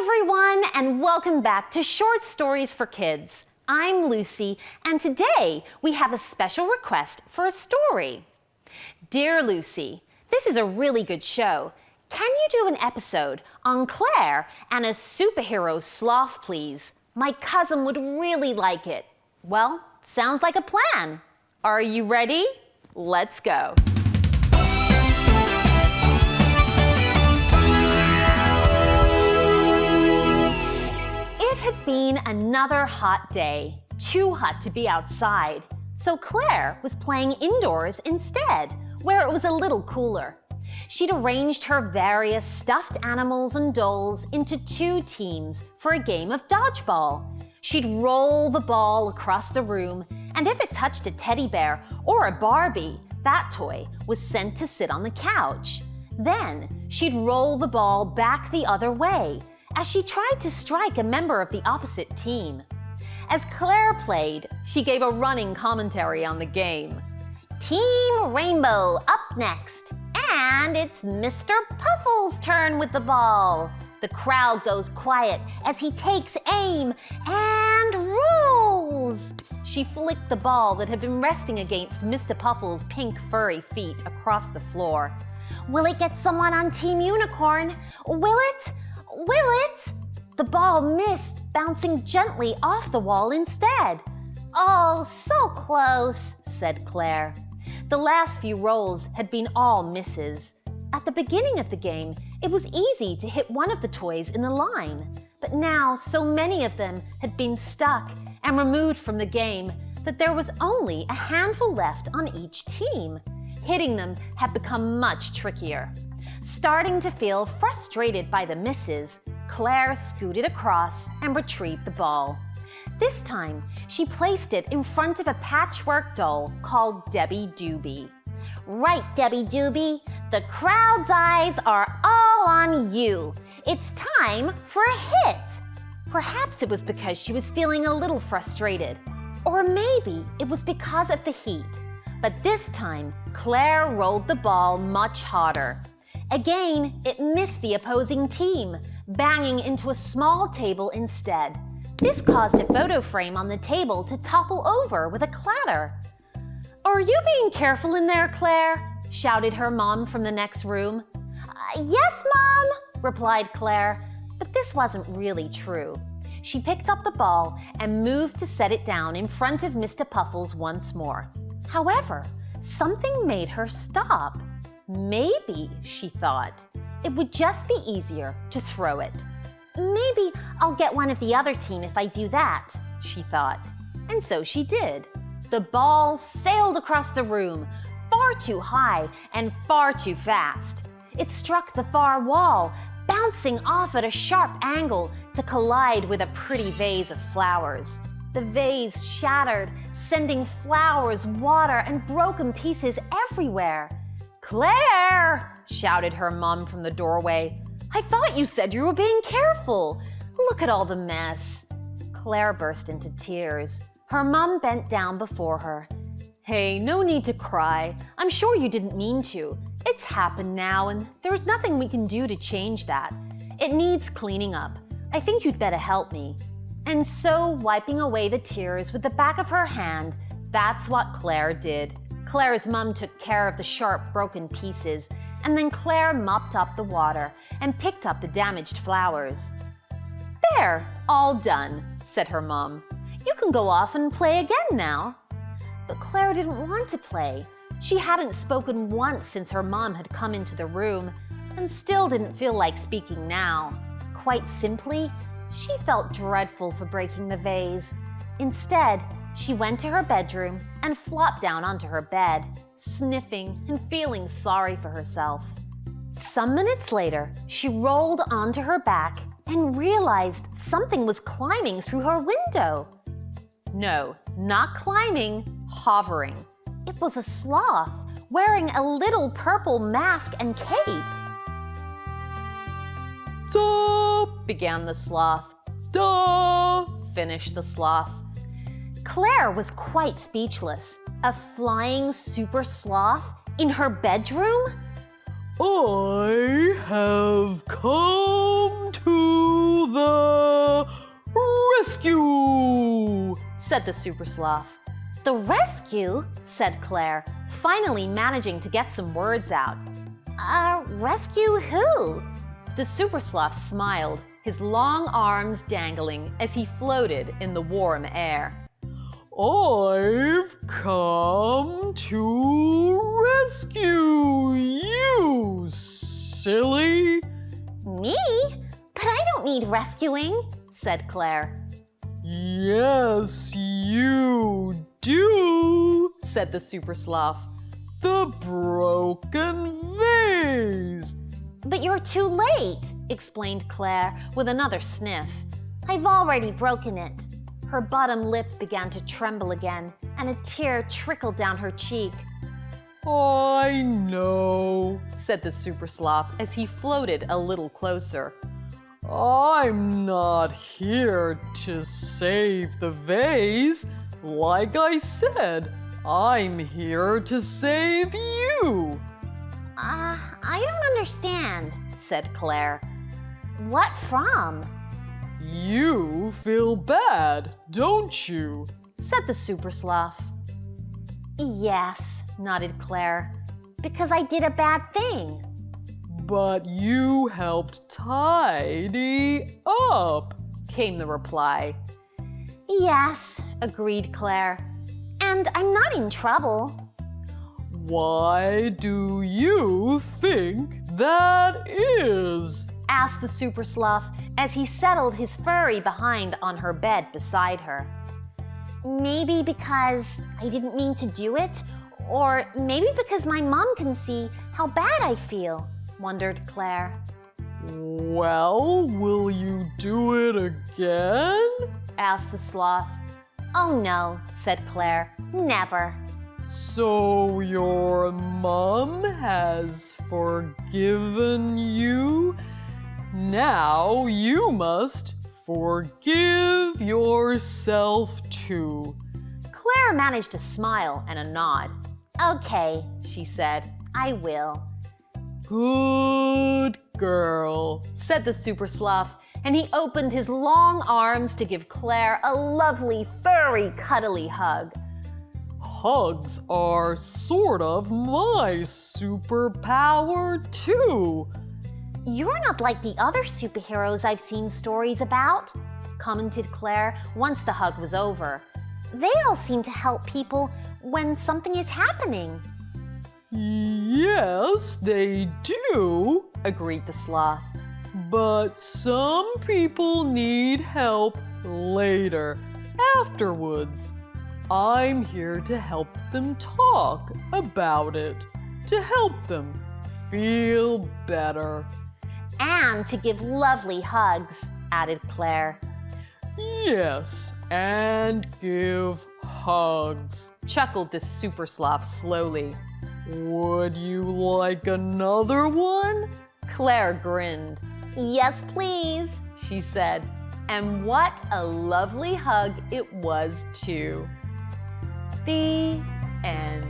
everyone, and welcome back to Short Stories for Kids. I'm Lucy, and today we have a special request for a story. Dear Lucy, this is a really good show. Can you do an episode on Claire and a superhero sloth, please? My cousin would really like it. Well, sounds like a plan. Are you ready? Let's go. It had been another hot day, too hot to be outside. So Claire was playing indoors instead, where it was a little cooler. She'd arranged her various stuffed animals and dolls into 2 teams for a game of dodgeball. She'd roll the ball across the room, and if it touched a teddy bear or a Barbie, that toy was sent to sit on the couch. Then she'd roll the ball back the other way as she tried to strike a member of the opposite team. As Claire played, she gave a running commentary on the game. Team Rainbow up next, and it's Mr. Puffle's turn with the ball. The crowd goes quiet as he takes aim and rolls. She flicked the ball that had been resting against Mr. Puffle's pink furry feet across the floor. Will it get someone on Team Unicorn? Will it? Will it? The ball missed, bouncing gently off the wall instead. Oh, so close, said Claire. The last few rolls had been all misses. At the beginning of the game, it was easy to hit one of the toys in the line. But now so many of them had been stuck and removed from the game that there was only a handful left on each team. Hitting them had become much trickier. Starting to feel frustrated by the misses, Claire scooted across and retrieved the ball. This time, she placed it in front of a patchwork doll called Debbie Doobie. Right, Debbie Doobie, the crowd's eyes are all on you. It's time for a hit. Perhaps it was because she was feeling a little frustrated. Or maybe it was because of the heat. But this time, Claire rolled the ball much harder. Again, it missed the opposing team, banging into a small table instead. This caused a photo frame on the table to topple over with a clatter. Are you being careful in there, Claire? Shouted her mom from the next room. Yes, Mom, replied Claire, but this wasn't really true. She picked up the ball and moved to set it down in front of Mr. Puffles once more. However, something made her stop. Maybe, she thought, it would just be easier to throw it. Maybe I'll get one of the other team if I do that, she thought. And so she did. The ball sailed across the room, far too high and far too fast. It struck the far wall, bouncing off at a sharp angle to collide with a pretty vase of flowers. The vase shattered, sending flowers, water, and broken pieces everywhere. Claire, shouted her mom from the doorway. I thought you said you were being careful. Look at all the mess. Claire burst into tears. Her mom bent down before her. Hey, no need to cry. I'm sure you didn't mean to. It's happened now, and there's nothing we can do to change that. It needs cleaning up. I think you'd better help me. And so, wiping away the tears with the back of her hand, that's what Claire did. Claire's mom took care of the sharp, broken pieces, and then Claire mopped up the water and picked up the damaged flowers. There, all done, said her mom. You can go off and play again now. But Claire didn't want to play. She hadn't spoken once since her mom had come into the room, and still didn't feel like speaking now. Quite simply, she felt dreadful for breaking the vase. Instead, she went to her bedroom and flopped down onto her bed, sniffing and feeling sorry for herself. Some minutes later, she rolled onto her back and realized something was climbing through her window. No, not climbing, hovering. It was a sloth wearing a little purple mask and cape. Duh, began the sloth. Duh, finished the sloth. Claire was quite speechless. A flying super sloth in her bedroom? I have come to the said the Super Sloth. The rescue? Said Claire, finally managing to get some words out. Rescue who? The Super Sloth smiled, his long arms dangling as he floated in the warm air. I've come to rescue you, silly. Me? But I don't need rescuing, said Claire. Yes, you do, said the Super Sloth. The broken vase. But you're too late, explained Claire with another sniff. I've already broken it. Her bottom lip began to tremble again, and a tear trickled down her cheek. I know, said the Super Sloth as he floated a little closer. I'm not here to save the vase. Like I said, I'm here to save you. I don't understand, said Claire. What from? You feel bad, don't you? Said the Super Sloth. Yes, nodded Claire, because I did a bad thing. But you helped tidy up, came the reply. Yes, agreed Claire, and I'm not in trouble. Why do you think that is? Asked the Super Sloth as he settled his furry behind on her bed beside her. Maybe because I didn't mean to do it, or maybe because my mom can see how bad I feel, wondered Claire. Well, will you do it again? Asked the sloth. Oh no, said Claire, never. So your mom has forgiven you? Now you must forgive yourself too. Claire managed a smile and a nod. Okay, she said, I will. Good girl, said the Super Sloth, and he opened his long arms to give Claire a lovely, furry, cuddly hug. Hugs are sort of my superpower too. You're not like the other superheroes I've seen stories about, commented Claire once the hug was over. They all seem to help people when something is happening. Yes, they do, agreed the sloth. But some people need help later, afterwards. I'm here to help them talk about it, to help them feel better. And to give lovely hugs, added Claire. Yes, and give hugs, chuckled the Super Sloth slowly. Would you like another one? Claire grinned. Yes, please, she said. And what a lovely hug it was, too. The end.